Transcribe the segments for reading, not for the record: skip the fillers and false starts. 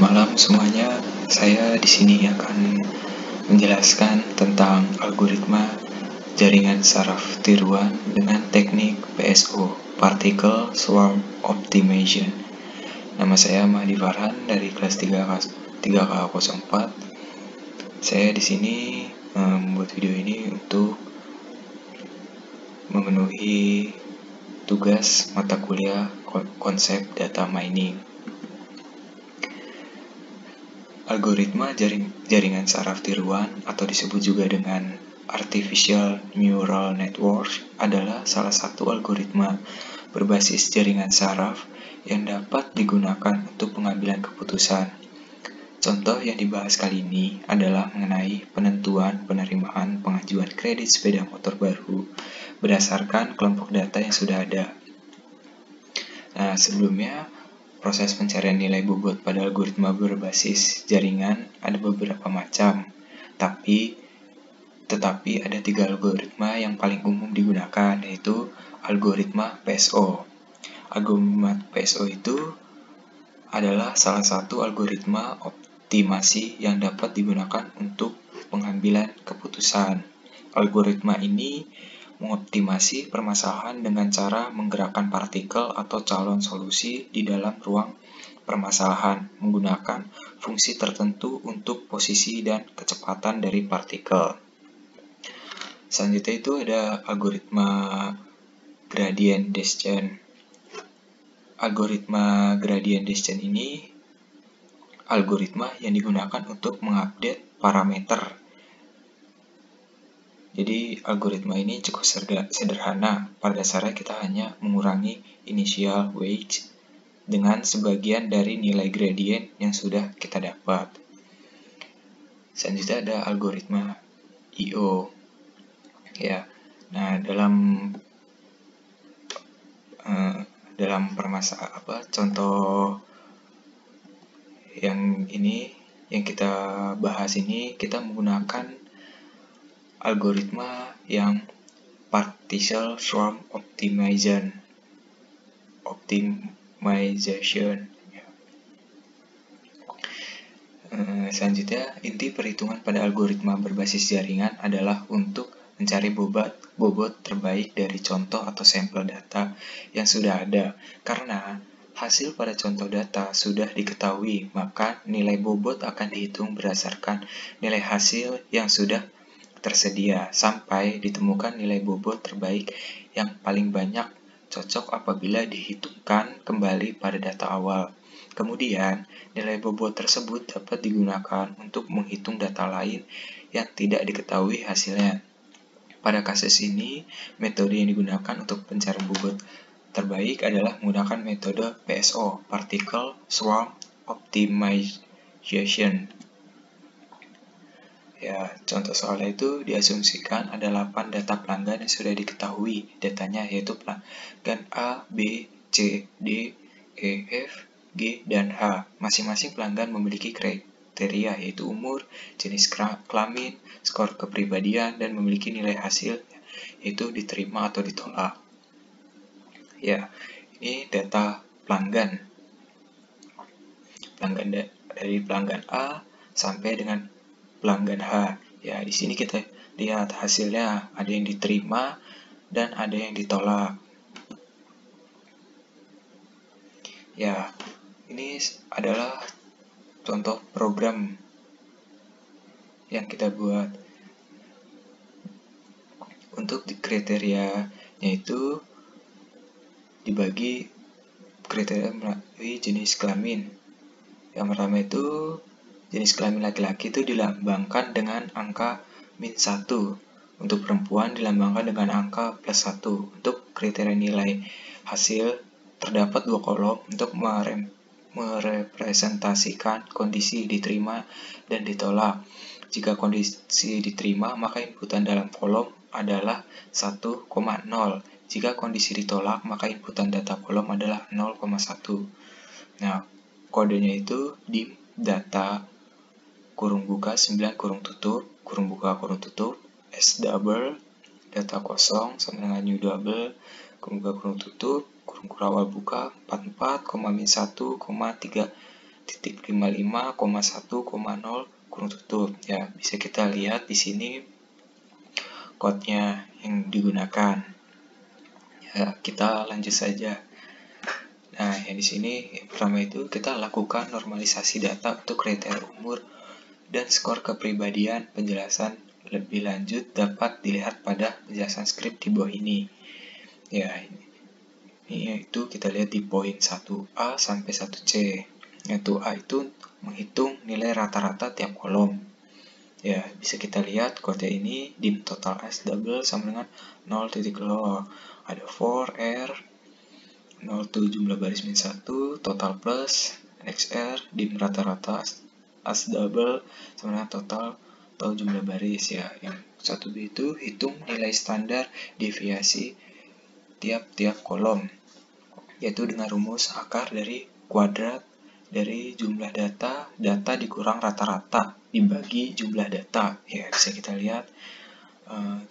malam semuanya. Saya di sini akan menjelaskan tentang algoritma jaringan saraf tiruan dengan teknik PSO, Particle Swarm Optimization. Nama saya Mahdi Farhan dari kelas 3K04. Saya di sini membuat video ini untuk memenuhi tugas mata kuliah konsep data mining. Algoritma jaringan saraf tiruan atau disebut juga dengan Artificial Neural Network adalah salah satu algoritma berbasis jaringan saraf yang dapat digunakan untuk pengambilan keputusan. Contoh yang dibahas kali ini adalah mengenai penentuan penerimaan pengajuan kredit sepeda motor baru berdasarkan kelompok data yang sudah ada. Nah, sebelumnya proses pencarian nilai bobot pada algoritma berbasis jaringan ada beberapa macam, tetapi ada 3 algoritma yang paling umum digunakan, yaitu algoritma PSO. Algoritma PSO itu adalah salah satu algoritma optimasi yang dapat digunakan untuk pengambilan keputusan. Algoritma ini mengoptimasi permasalahan dengan cara menggerakkan partikel atau calon solusi di dalam ruang permasalahan menggunakan fungsi tertentu untuk posisi dan kecepatan dari partikel. Selanjutnya itu ada algoritma gradient descent. Algoritma gradient descent ini algoritma yang digunakan untuk mengupdate parameter. Jadi algoritma ini cukup sederhana. Pada dasarnya kita hanya mengurangi initial weight dengan sebagian dari nilai gradient yang sudah kita dapat. Selanjutnya ada algoritma IO. Ya. Nah, dalam contoh yang kita bahas ini, kita menggunakan algoritma yang Particle Swarm Optimization. Selanjutnya, inti perhitungan pada algoritma berbasis jaringan adalah untuk mencari bobot terbaik dari contoh atau sampel data yang sudah ada. Karena hasil pada contoh data sudah diketahui, maka nilai bobot akan dihitung berdasarkan nilai hasil yang sudah tersedia sampai ditemukan nilai bobot terbaik yang paling banyak cocok apabila dihitungkan kembali pada data awal. Kemudian, nilai bobot tersebut dapat digunakan untuk menghitung data lain yang tidak diketahui hasilnya. Pada kasus ini, metode yang digunakan untuk pencarian bobot terbaik adalah menggunakan metode PSO, Particle Swarm Optimization. Ya, contoh soalnya itu diasumsikan ada 8 data pelanggan yang sudah diketahui datanya, yaitu pelanggan A, B, C, D, E, F, G, dan H. Masing-masing pelanggan memiliki kriteria, yaitu umur, jenis kelamin, skor kepribadian, dan memiliki nilai hasil, yaitu diterima atau ditolak. Ya, ini data pelanggan. Dari pelanggan A sampai dengan pelanggan H. Ya, di sini kita lihat hasilnya, ada yang diterima dan ada yang ditolak. Ya, ini adalah contoh program yang kita buat. Untuk kriteria yaitu dibagi kriteria melalui jenis kelamin. Yang pertama itu jenis kelamin laki-laki itu dilambangkan dengan angka -1. Untuk perempuan dilambangkan dengan angka +1. Untuk kriteria nilai hasil terdapat 2 kolom untuk merepresentasikan kondisi diterima dan ditolak. Jika kondisi diterima, maka inputan dalam kolom adalah 1,0. Jika kondisi ditolak, maka inputan data kolom adalah 0,1. Nah, kodenya itu dim data kurung buka 9 kurung tutup kurung buka kurung tutup S double data kosong sama dengan new double kurung buka kurung tutup kurung awal buka 44,-1,3 0.55,1,0 kurung tutup. Ya, bisa kita lihat di sini code-nya yang digunakan. Ya, kita lanjut saja. Nah, yang di sini yang pertama itu kita lakukan normalisasi data untuk kriteria umur dan skor kepribadian. Penjelasan lebih lanjut dapat dilihat pada penjelasan skrip di bawah ini. Ya, ini itu kita lihat di poin 1A sampai 1C. Yaitu A itu menghitung nilai rata-rata tiap kolom. Ya, bisa kita lihat kode ini dim total S double sama dengan 0.0. Ada for R 0 jumlah baris min 1 total plus XR dim rata-rata as double sama dengan total atau jumlah baris. Ya, yang 1B itu hitung nilai standar deviasi tiap-tiap kolom, yaitu dengan rumus akar dari kuadrat dari jumlah data dikurang rata-rata dibagi jumlah data. Ya, bisa kita lihat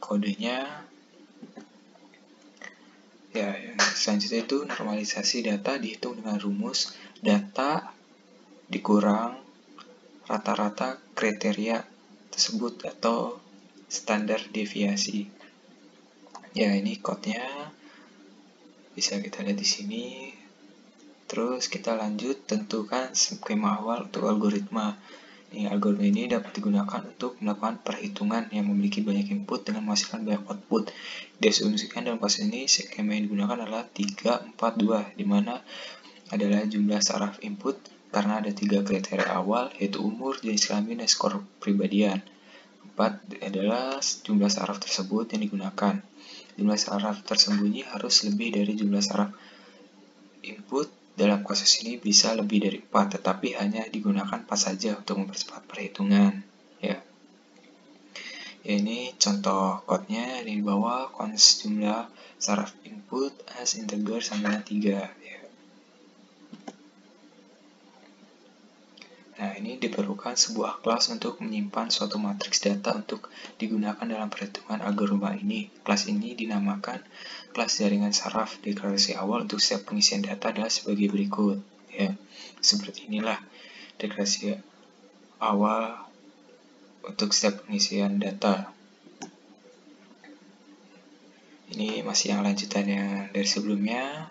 kodenya. Ya, yang selanjutnya itu normalisasi data dihitung dengan rumus data dikurang rata-rata kriteria tersebut atau standar deviasi. Ya, ini kodenya bisa kita lihat di sini. Terus kita lanjut tentukan skema awal untuk algoritma. Algoritma ini dapat digunakan untuk melakukan perhitungan yang memiliki banyak input dengan menghasilkan banyak output. Diasumsikan dalam kasus ini skema yang digunakan adalah 342, di mana adalah jumlah saraf input karena ada 3 kriteria awal, yaitu umur, jenis kelamin, dan skor kepribadian. 4 adalah jumlah saraf tersebut yang digunakan. Jumlah saraf tersembunyi harus lebih dari jumlah saraf input. Dalam kasus ini bisa lebih dari 4, tetapi hanya digunakan 4 saja untuk mempercepat perhitungan. Ya, ini contoh code-nya di bawah. Cons jumlah saraf input as integer sama dengan 3. Ya. Nah, ini diperlukan sebuah kelas untuk menyimpan suatu matriks data untuk digunakan dalam perhitungan algoritma ini. Kelas ini dinamakan kelas jaringan saraf. Deklarasi awal untuk setiap pengisian data adalah sebagai berikut. Ya, seperti inilah deklarasi awal untuk setiap pengisian data. Ini masih yang lanjutannya dari sebelumnya.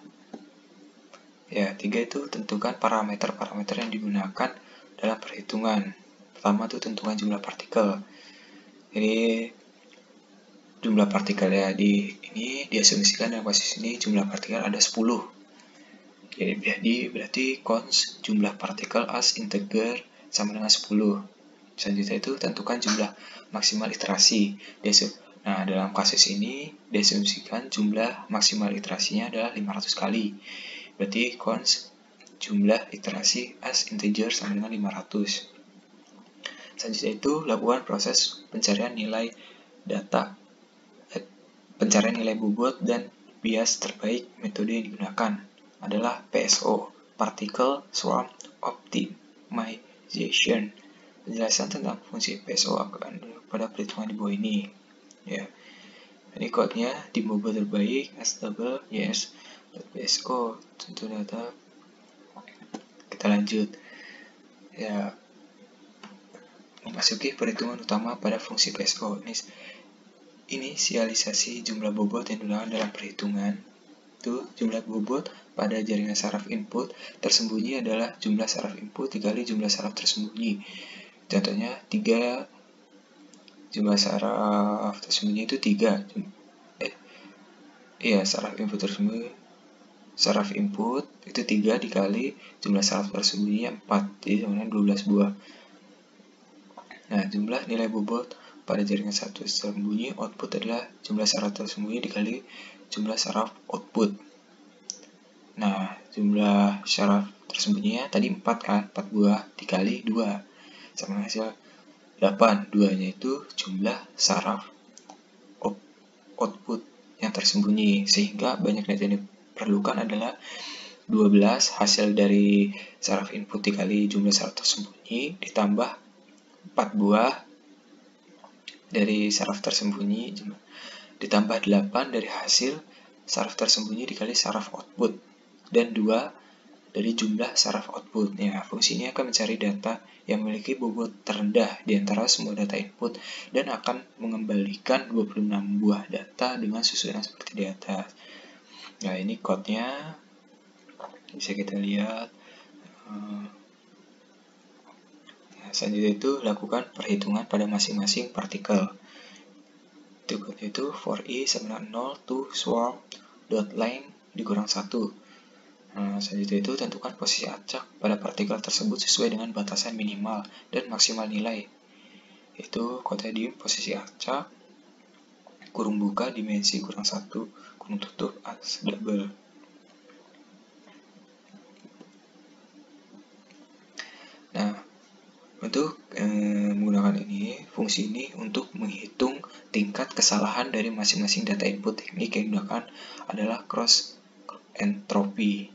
Ya, 3 itu tentukan parameter-parameter yang digunakan dalam perhitungan. Pertama itu tentukan jumlah partikel. Jadi jumlah partikel ya di ini diasumsikan dalam kasus ini jumlah partikel ada 10. Jadi berarti cons jumlah partikel as integer sama dengan 10. Selanjutnya itu tentukan jumlah maksimal iterasi. Nah, dalam kasus ini diasumsikan jumlah maksimal iterasinya adalah 500 kali. Berarti cons jumlah iterasi as integer sama dengan 500. Selanjutnya itu lakukan proses pencarian nilai data, pencarian nilai bobot dan bias terbaik. Metode yang digunakan adalah PSO, Particle Swarm Optimization. Penjelasan tentang fungsi PSO akan pada perhitungan di bawah ini. Ya, ini code-nya di bobot terbaik as double yes PSO tentu data. Kita lanjut. Ya, memasuki perhitungan utama pada fungsi PSO. Inisialisasi jumlah bobot yang digunakan dalam perhitungan. Itu jumlah bobot pada jaringan saraf input tersembunyi adalah jumlah saraf input dikali jumlah saraf tersembunyi. Contohnya 3 jumlah saraf tersembunyi itu 3. Saraf input tersembunyi. Saraf input itu 3 dikali jumlah saraf tersembunyi 4, jadi sama dengan 12 buah. Nah, jumlah nilai bobot pada jaringan saraf tersembunyi output adalah jumlah saraf tersembunyi dikali jumlah saraf output. Nah, jumlah saraf tersembunyinya tadi 4 kan, 4 buah dikali 2 sama hasil 8. 2-nya itu jumlah saraf output yang tersembunyi, sehingga banyak data yang diperlukan adalah 12 hasil dari saraf input dikali jumlah saraf tersembunyi ditambah 4 buah dari saraf tersembunyi ditambah 8 dari hasil saraf tersembunyi dikali saraf output, dan 2 dari jumlah saraf output. Ya, fungsi ini akan mencari data yang memiliki bobot terendah di antara semua data input dan akan mengembalikan 26 buah data dengan susunan seperti di atas. Nah, ini code-nya bisa kita lihat. Selanjutnya itu lakukan perhitungan pada masing-masing partikel. Itu for i sama dengan 0 to swarm dot length dikurang 1. Selanjutnya itu tentukan posisi acak pada partikel tersebut sesuai dengan batasan minimal dan maksimal nilai. Itu kode di posisi acak, kurung buka dimensi kurang 1, kurung tutup as double. Nah, untuk menggunakan fungsi ini untuk menghitung tingkat kesalahan dari masing-masing data input. Teknik yang digunakan adalah cross entropy.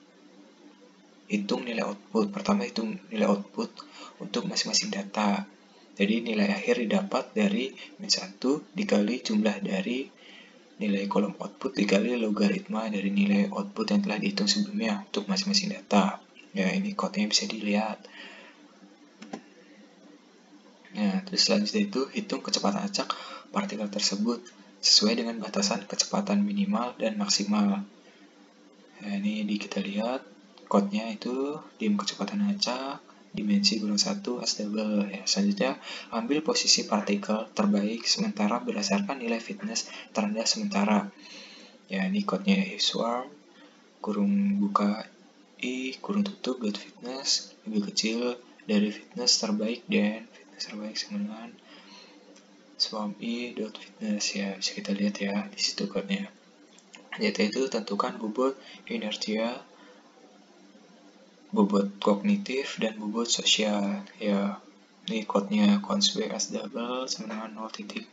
Hitung nilai output. Pertama, hitung nilai output untuk masing-masing data. Jadi nilai akhir didapat dari min 1 dikali jumlah dari nilai kolom output dikali logaritma dari nilai output yang telah dihitung sebelumnya untuk masing-masing data. Ya, ini code-nya bisa dilihat. Nah, terus selanjutnya itu hitung kecepatan acak partikel tersebut sesuai dengan batasan kecepatan minimal dan maksimal. Nah, ini kita lihat code-nya itu dim kecepatan acak dimensi kurang 1 as double. Ya, selanjutnya ambil posisi partikel terbaik sementara berdasarkan nilai fitness terendah sementara. Ya, ini code-nya if swarm kurung buka i kurung tutup dot fitness lebih kecil dari fitness terbaik dan fitness terbaik sama dengan swarm i dot fitness. Ya, bisa kita lihat ya di situ code-nya. Yaitu tentukan bobot inertia, bobot kognitif, dan bobot sosial. Ya, ini code-nya cons b as double sama dengan 0.9.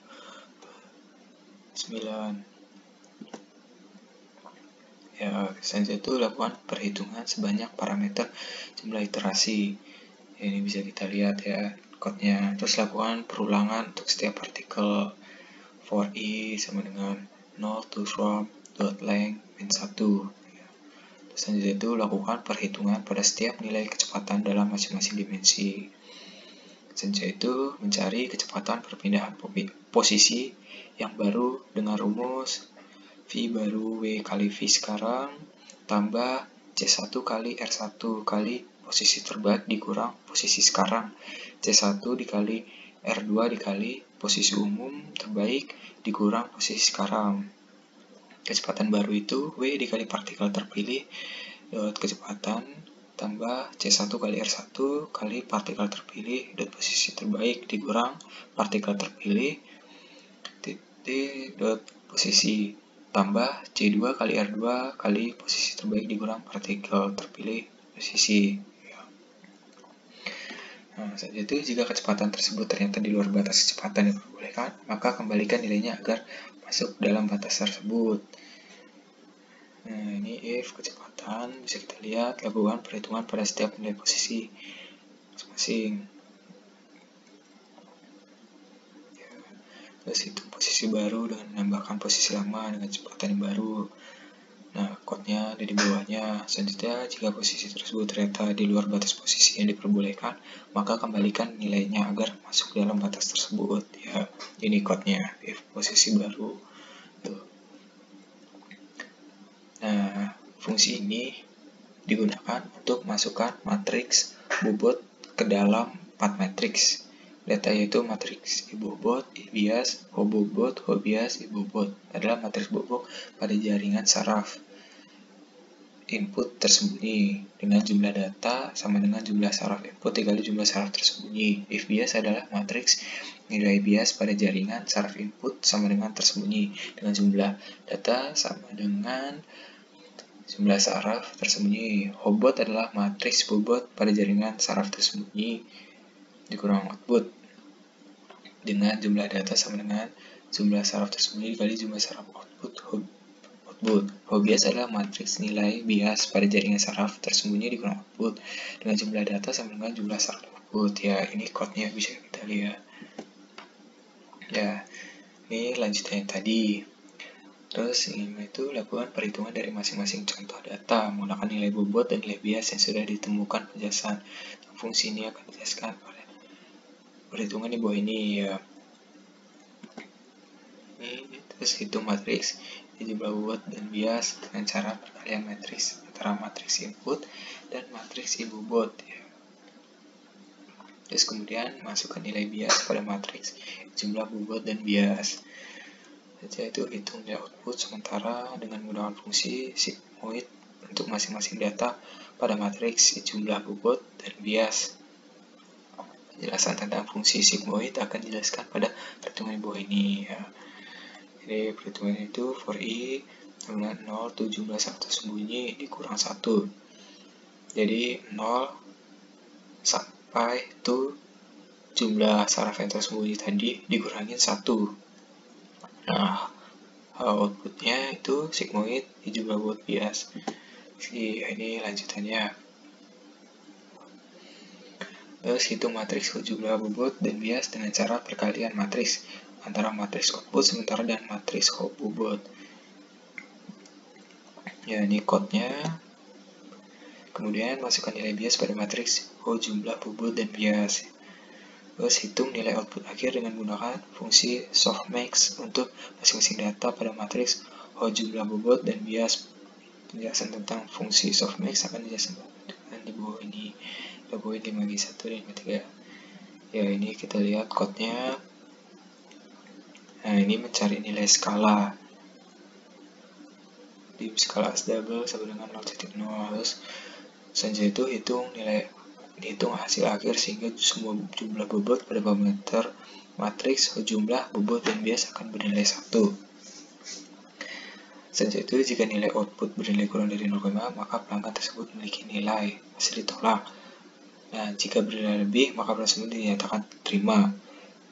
Ya, selanjutnya itu lakukan perhitungan sebanyak parameter jumlah iterasi. Ya, ini bisa kita lihat ya code-nya. Terus lakukan perulangan untuk setiap partikel. For i sama dengan 0 to swarm dot length min 1. Selanjutnya itu lakukan perhitungan pada setiap nilai kecepatan dalam masing-masing dimensi. Selanjutnya itu mencari kecepatan perpindahan posisi yang baru dengan rumus V baru W kali V sekarang tambah C1 kali R1 kali posisi terbaik dikurang posisi sekarang, C1 dikali R2 dikali posisi umum terbaik dikurang posisi sekarang. Kecepatan baru itu W dikali partikel terpilih dot kecepatan tambah C1 kali R1 kali partikel terpilih dot posisi terbaik dikurang partikel terpilih titik dot posisi tambah C2 kali R2 kali posisi terbaik dikurang partikel terpilih posisi. Nah, selanjutnya itu jika kecepatan tersebut ternyata di luar batas kecepatan yang diperbolehkan, maka kembalikan nilainya agar masuk dalam batas tersebut. Nah, ini if kecepatan bisa kita lihat lakukan perhitungan pada setiap nilai posisi masing-masing. Ya, terus hitung posisi baru dengan menambahkan posisi lama dengan kecepatan yang baru. Nah, code-nya ada di bawahnya. Selanjutnya, jika posisi tersebut ternyata di luar batas posisi yang diperbolehkan, maka kembalikan nilainya agar masuk dalam batas tersebut. Ya, ini code-nya, if posisi baru. Tuh. Nah, fungsi ini digunakan untuk masukkan matriks bobot ke dalam 4 matriks. Data yaitu matriks I bobot, I bias, Ho bobot, Ho bias, I bobot adalah matriks bobot pada jaringan saraf input tersembunyi dengan jumlah data sama dengan jumlah saraf input dikali jumlah saraf tersembunyi. If bias adalah matriks nilai bias pada jaringan saraf input sama dengan tersembunyi dengan jumlah data sama dengan jumlah saraf tersembunyi. Hobot adalah matriks bobot pada jaringan saraf tersembunyi dikurang output dengan jumlah data sama dengan jumlah saraf tersembunyi dikali jumlah saraf output. Ho bias adalah matriks nilai bias pada jaringan saraf tersembunyi dikurang output dengan jumlah data sama dengan jumlah saraf output. Ya, ini code-nya bisa kita lihat. Ya, ini lanjutannya tadi. Terus yang itu lakukan perhitungan dari masing-masing contoh data menggunakan nilai bobot dan nilai bias yang sudah ditemukan penjelasan. Fungsi ini akan dijelaskan pada perhitungan di bawah ini ya. Ini terus hitung matriks jumlah bobot dan bias dengan cara perkalian matriks antara matriks input dan matriks bobot ya. Terus kemudian masukkan nilai bias pada matriks jumlah bobot dan bias. Yaitu hitung nilai output sementara dengan menggunakan fungsi sigmoid untuk masing-masing data pada matriks jumlah bobot dan bias. Penjelasan tentang fungsi sigmoid akan dijelaskan pada perhitungan di bawah ini ya. Jadi perhitungan itu for i 0, 17 tersembunyi dikurang 1. Jadi 0 sampai itu jumlah saraf yang tersembunyi tadi dikurangin 1. Nah, outputnya itu sigmoid jumlah bobot bias. Ini lanjutannya. Terus hitung matriks jumlah bobot dan bias dengan cara perkalian matriks antara matriks output sementara dan matriks bobot. Ya, ini code-nya. Kemudian masukkan nilai bias pada matriks jumlah bobot dan bias. Terus hitung nilai output akhir dengan menggunakan fungsi softmax untuk masing-masing data pada matriks jumlah bobot dan bias. Penjelasan tentang fungsi softmax akan dijelaskan di bawah ini. Di bawah 5G1 dan 5G3. Ya, ini kita lihat code-nya. Nah, ini mencari nilai skala. Di skala double sama dengan 0,0. Terus selanjutnya itu dihitung hasil akhir sehingga semua jumlah bobot pada parameter matriks jumlah bobot dan bias akan bernilai 1. Selanjutnya itu jika nilai output bernilai kurang dari 0,5 maka pelanggan tersebut memiliki nilai hasil ditolak. Nah, jika bernilai lebih maka pelanggan tersebut dinyatakan terima.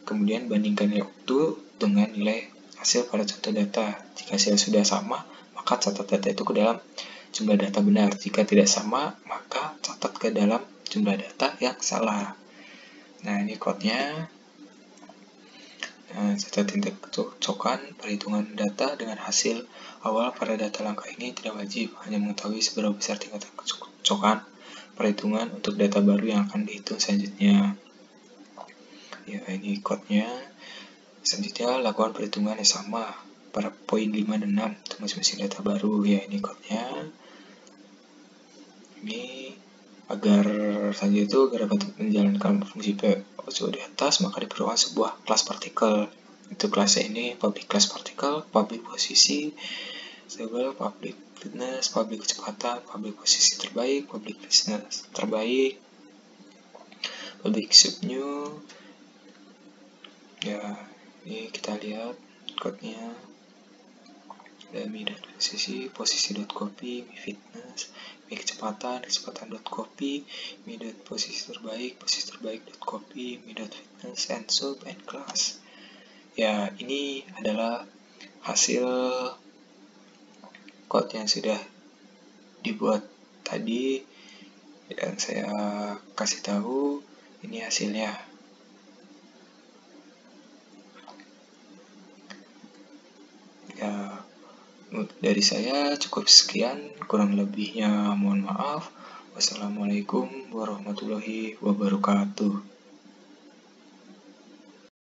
Kemudian bandingkan nilai output dengan nilai hasil pada contoh data. Jika hasil sudah sama maka catat data itu ke dalam jumlah data benar. Jika tidak sama maka catat ke dalam jumlah data yang salah. Nah, ini code-nya. Nah, catat tingkat kecocokan perhitungan data dengan hasil awal pada data langkah ini tidak wajib, hanya mengetahui seberapa besar tingkat kecocokan perhitungan untuk data baru yang akan dihitung selanjutnya. Ya, ini code-nya. Selanjutnya lakukan perhitungan yang sama pada poin 5 dan 6 untuk masing-masing data baru. Ya, ini code-nya. Ini agar dapat menjalankan fungsi PO di atas maka diperlukan sebuah kelas partikel. Untuk kelasnya ini public class particle, public posisi, public fitness, public kecepatan, public posisi terbaik, public fitness terbaik, public subnew. Ya, ini kita lihat code-nya. Ada mi.posisi.copy, mi fitness, mi kecepatan.copy, mi.posisi terbaik.copy, mi.fitness and sub and class. Ya, ini adalah hasil code yang sudah dibuat tadi dan saya kasih tahu ini hasilnya. Ya, dari saya cukup sekian, kurang lebihnya mohon maaf. Wassalamualaikum warahmatullahi wabarakatuh.